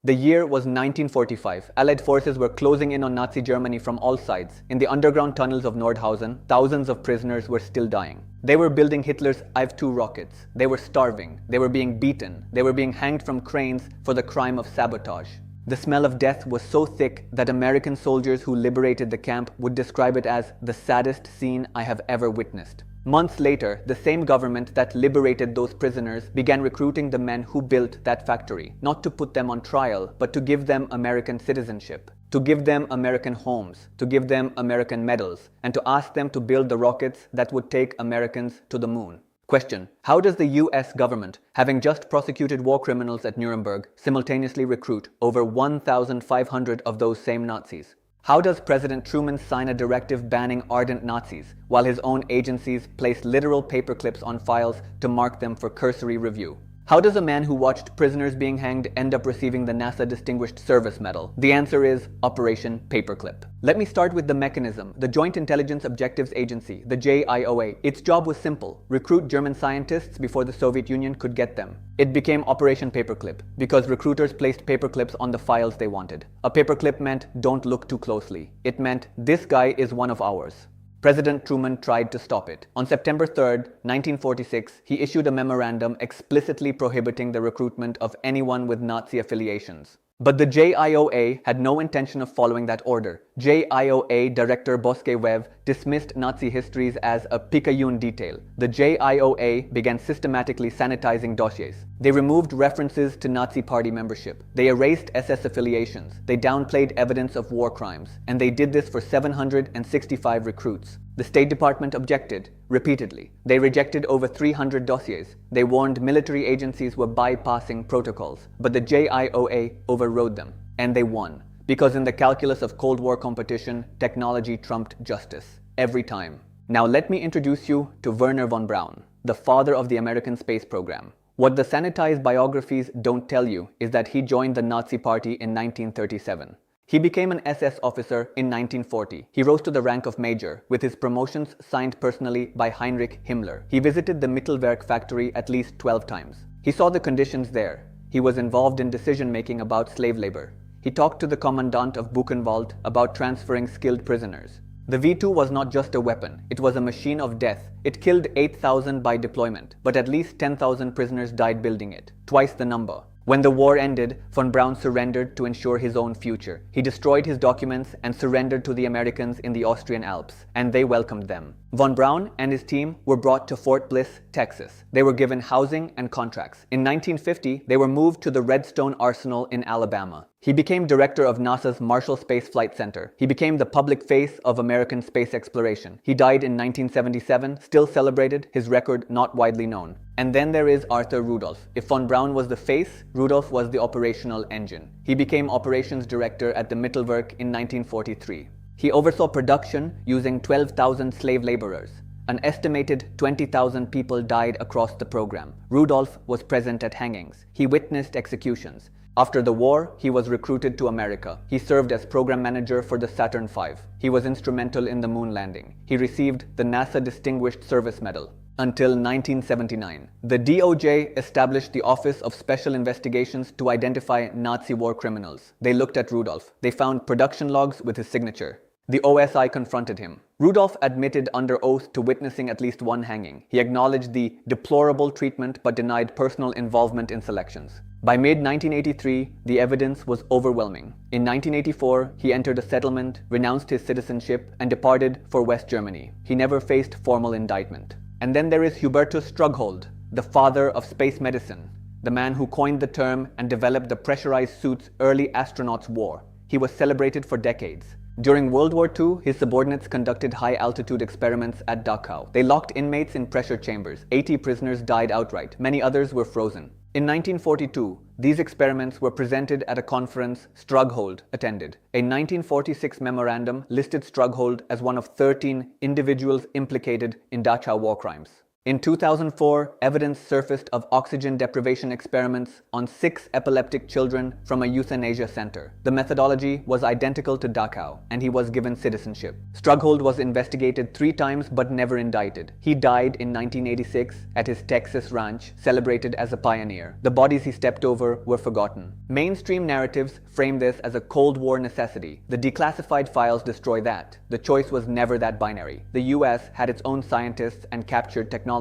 The year was 1945. Allied forces were closing in on Nazi Germany from all sides. In the underground tunnels of Nordhausen, thousands of prisoners were still dying. They were building Hitler's I-2 rockets. They were starving. They were being beaten. They were being hanged from cranes for the crime of sabotage. The smell of death was so thick that American soldiers who liberated the camp would describe it as the saddest scene I have ever witnessed. Months later, the same government that liberated those prisoners began recruiting the men who built that factory, not to put them on trial, but to give them American citizenship, to give them American homes, to give them American medals, and to ask them to build the rockets that would take Americans to the moon. Question: how does the US government, having just prosecuted war criminals at Nuremberg, simultaneously recruit over 1,500 of those same Nazis? How does President Truman sign a directive banning ardent Nazis, while his own agencies place literal paperclips on files to mark them for cursory review? How does a man who watched prisoners being hanged end up receiving the NASA Distinguished Service Medal? The answer is Operation Paperclip. Let me start with the mechanism. The Joint Intelligence Objectives Agency, the JIOA. Its job was simple: recruit German scientists before the Soviet Union could get them. It became Operation Paperclip because recruiters placed paperclips on the files they wanted. A paperclip meant don't look too closely. It meant this guy is one of ours. President Truman tried to stop it. On September 3, 1946, he issued a memorandum explicitly prohibiting the recruitment of anyone with Nazi affiliations. But the JIOA had no intention of following that order. JIOA Director Bosque Wev dismissed Nazi histories as a picayune detail. The JIOA began systematically sanitizing dossiers. They removed references to Nazi party membership. They erased SS affiliations. They downplayed evidence of war crimes. And they did this for 765 recruits. The State Department objected repeatedly. They rejected over 300 dossiers. They warned military agencies were bypassing protocols. But the JIOA overrode them. And they won. Because in the calculus of Cold War competition, technology trumped justice. Every time. Now let me introduce you to Wernher von Braun, the father of the American space program. What the sanitized biographies don't tell you is that he joined the Nazi Party in 1937. He became an SS officer in 1940. He rose to the rank of major, with his promotions signed personally by Heinrich Himmler. He visited the Mittelwerk factory at least 12 times. He saw the conditions there. He was involved in decision-making about slave labor. He talked to the commandant of Buchenwald about transferring skilled prisoners. The V2 was not just a weapon, it was a machine of death. It killed 8,000 by deployment, but at least 10,000 prisoners died building it, twice the number. When the war ended, von Braun surrendered to ensure his own future. He destroyed his documents and surrendered to the Americans in the Austrian Alps, and they welcomed them. Von Braun and his team were brought to Fort Bliss, Texas. They were given housing and contracts. In 1950, they were moved to the Redstone Arsenal in Alabama. He became director of NASA's Marshall Space Flight Center. He became the public face of American space exploration. He died in 1977, still celebrated, his record not widely known. And then there is Arthur Rudolph. If von Braun was the face, Rudolph was the operational engine. He became operations director at the Mittelwerk in 1943. He oversaw production using 12,000 slave laborers. An estimated 20,000 people died across the program. Rudolph was present at hangings. He witnessed executions. After the war, he was recruited to America. He served as program manager for the Saturn V. He was instrumental in the moon landing. He received the NASA Distinguished Service Medal. Until 1979, the DOJ established the Office of Special Investigations to identify Nazi war criminals. They looked at Rudolph. They found production logs with his signature. The OSI confronted him. Rudolph admitted under oath to witnessing at least one hanging. He acknowledged the deplorable treatment but denied personal involvement in selections. By mid-1983, the evidence was overwhelming. In 1984, he entered a settlement, renounced his citizenship, and departed for West Germany. He never faced formal indictment. And then there is Hubertus Strughold, the father of space medicine, the man who coined the term and developed the pressurized suits early astronauts wore. He was celebrated for decades. During World War II, his subordinates conducted high-altitude experiments at Dachau. They locked inmates in pressure chambers. 80 prisoners died outright. Many others were frozen. In 1942, these experiments were presented at a conference Strughold attended. A 1946 memorandum listed Strughold as one of 13 individuals implicated in Dachau war crimes. In 2004, evidence surfaced of oxygen deprivation experiments on 6 epileptic children from a euthanasia center. The methodology was identical to Dachau, and he was given citizenship. Strughold was investigated 3 times but never indicted. He died in 1986 at his Texas ranch, celebrated as a pioneer. The bodies he stepped over were forgotten. Mainstream narratives frame this as a Cold War necessity. The declassified files destroy that. The choice was never that binary. The US had its own scientists and captured technology.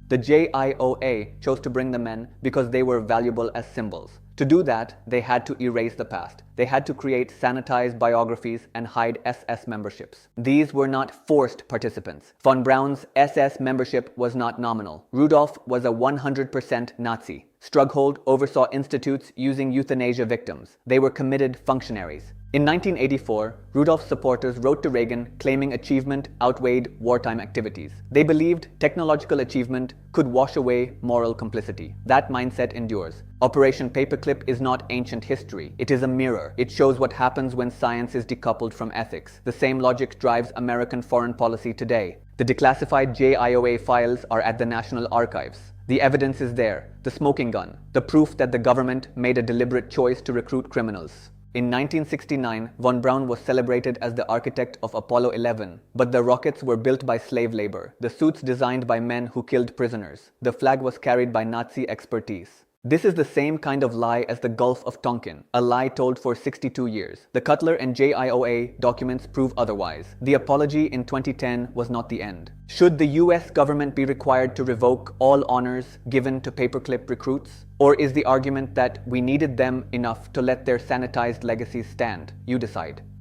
The JIOA chose to bring the men because they were valuable as symbols. To do that, they had to erase the past. They had to create sanitized biographies and hide SS memberships. These were not forced participants. Von Braun's SS membership was not nominal. Rudolf was a 100% Nazi. Strughold oversaw institutes using euthanasia victims. They were committed functionaries. In 1984, Rudolph's supporters wrote to Reagan claiming achievement outweighed wartime activities. They believed technological achievement could wash away moral complicity. That mindset endures. Operation Paperclip is not ancient history. It is a mirror. It shows what happens when science is decoupled from ethics. The same logic drives American foreign policy today. The declassified JIOA files are at the National Archives. The evidence is there. The smoking gun. The proof that the government made a deliberate choice to recruit criminals. In 1969, von Braun was celebrated as the architect of Apollo 11, but the rockets were built by slave labor, the suits designed by men who killed prisoners. The flag was carried by Nazi expertise. This is the same kind of lie as the Gulf of Tonkin, a lie told for 62 years. The Cutler and JIOA documents prove otherwise. The apology in 2010 was not the end. Should the US government be required to revoke all honors given to paperclip recruits? Or is the argument that we needed them enough to let their sanitized legacies stand? You decide.